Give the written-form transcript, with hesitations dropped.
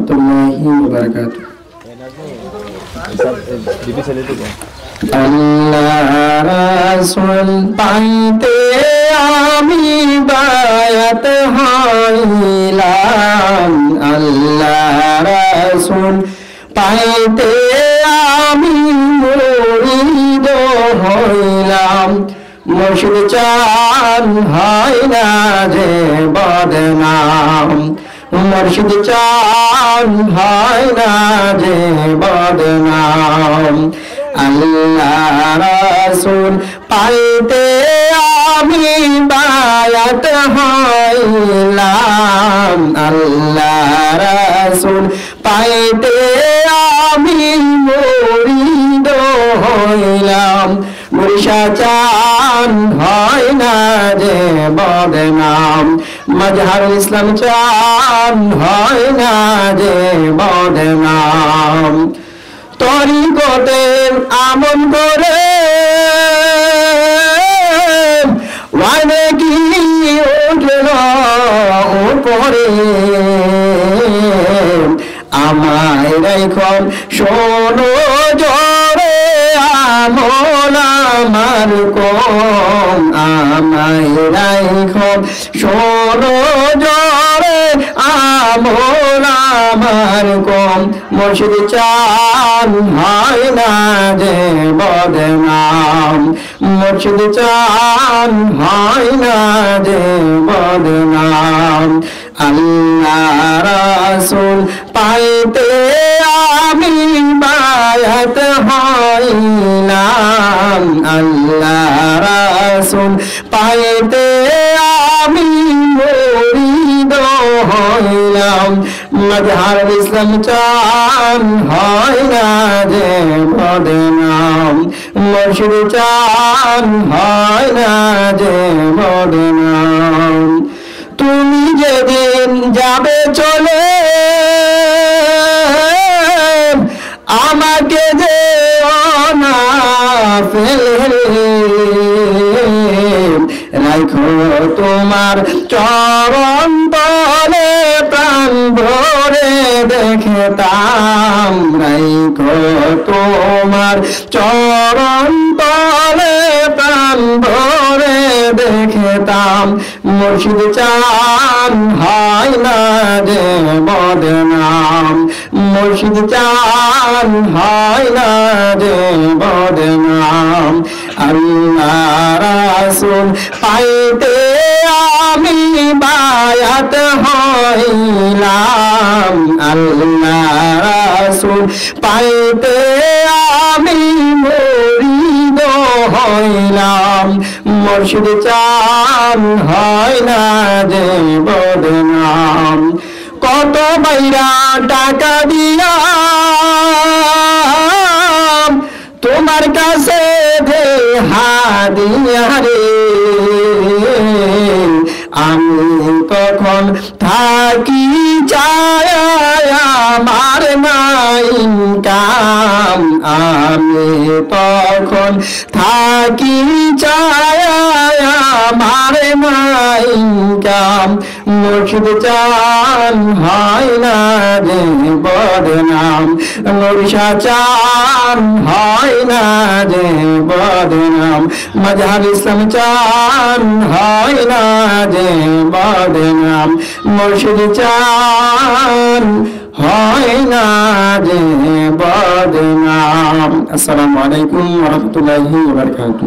রাহমাতুল্লাহি ওয়া বারাকাতুহু। আল্লাহ রাসূল পাইতে আমি বায়াত হইলাম, আল্লাহ রাসূল পাইতে আমি মুরিদ হইলাম। মুর্শিদ চান হয় না যে বদনাম, মুর্শিদ চান হয় না যে বদনাম। আল্লাহ রাসূল পাইতে আমি বায়াত হইলাম, আল্লাহ রাসূল পাইতে আমি মুরিদ হইলাম। মুর্শিদ চান হয় না যে বদনাম, মাজহারুল ইসলাম চান হয় না যে বদনাম। তরিকতের আমল করে ওয়ানে কি উঠল উপরে, আমায় রাইখন শোনো জোরে আমল আমার কম, আমায় রাইখন শোনো জোরে আমল আমার কম। মুর্শিদ চান হয় না যে বদনাম, মুর্শিদ চান হয় না যে বদনাম। আল্লাহ রাসূল পাইতে আমি বায়াত হইলাম, আল্লাহ রাসূল পাইতে আমি মুরিদ হইলাম। মাজহারুল ইসলাম চান হয় না যে বদনাম, মুর্শিদ চান হয় না যে বদনাম। তুমি যেদিন যাবে চলে আমাকে যে না ফেলে, রাখো তোমার চরণ তলে প্রাণ ভরে দেখতাম, রাখো তোমার চরণ তলে প্রাণ ভরে দেখতাম। মুর্শিদ চান হয় না যে বদনাম, মুর্শিদ চান হয় না যে বদনাম। আল্লাহ রাসূল পাইতে আমি বায়াত হইলাম, আল্লাহ রাসূল পাইতে আমি মুরিদ হইলাম। মুর্শিদ চান হয় না যে বদনাম। কত বাইরা টাকা দিয়া তোমার কাছে দে হাদিয়া রে, আমি তখন থাকি চায় আমার নাই কাম, আমি তখন থাকি চায় আমার নাই কাম। মুর্শিদ চান হয় না যে বদনাম, মুর্শিদ চান হয় না যে বদনাম। মাজহারুল ইসলাম চান হয় না যে বদনাম, মুর্শিদ চান হয় না যে বদনাম। আসসালামু আলাইকুম ওয়া রাহমাতুল্লাহি ওয়া বারাকাতুহু।